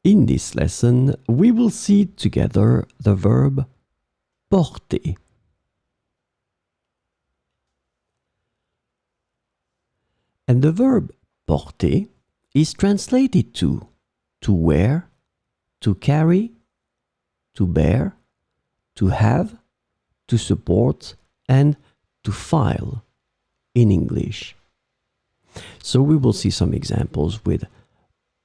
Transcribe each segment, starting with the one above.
In this lesson, we will see together the verb porter. And the verb porter is translated to wear, to carry, to bear, to have, to support, and to file in English. So we will see some examples with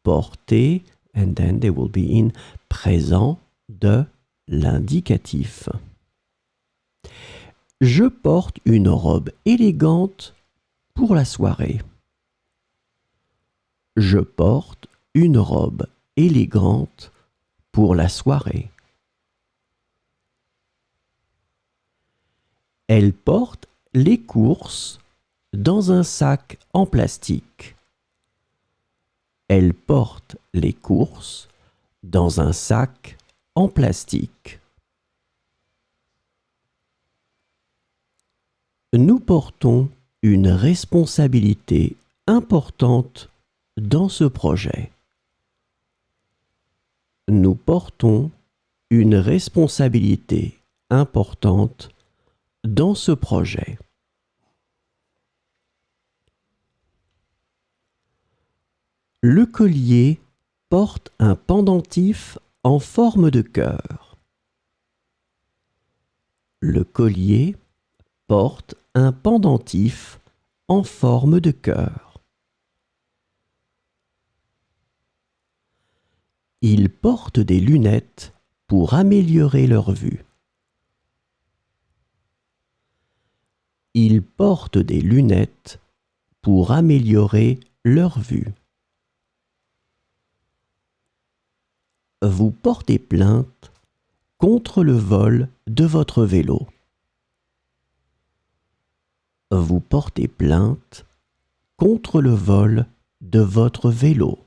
porter, and then they will be in présent de l'indicatif. Je porte une robe élégante pour la soirée. Je porte une robe élégante pour la soirée. Elle porte les courses dans un sac en plastique. Elle porte les courses dans un sac en plastique. Nous portons une responsabilité importante dans ce projet. Nous portons une responsabilité importante dans ce projet. Le collier porte un pendentif en forme de cœur. Le collier porte un pendentif en forme de cœur. Ils portent des lunettes pour améliorer leur vue. Ils portent des lunettes pour améliorer leur vue. Vous portez plainte contre le vol de votre vélo. Vous portez plainte contre le vol de votre vélo.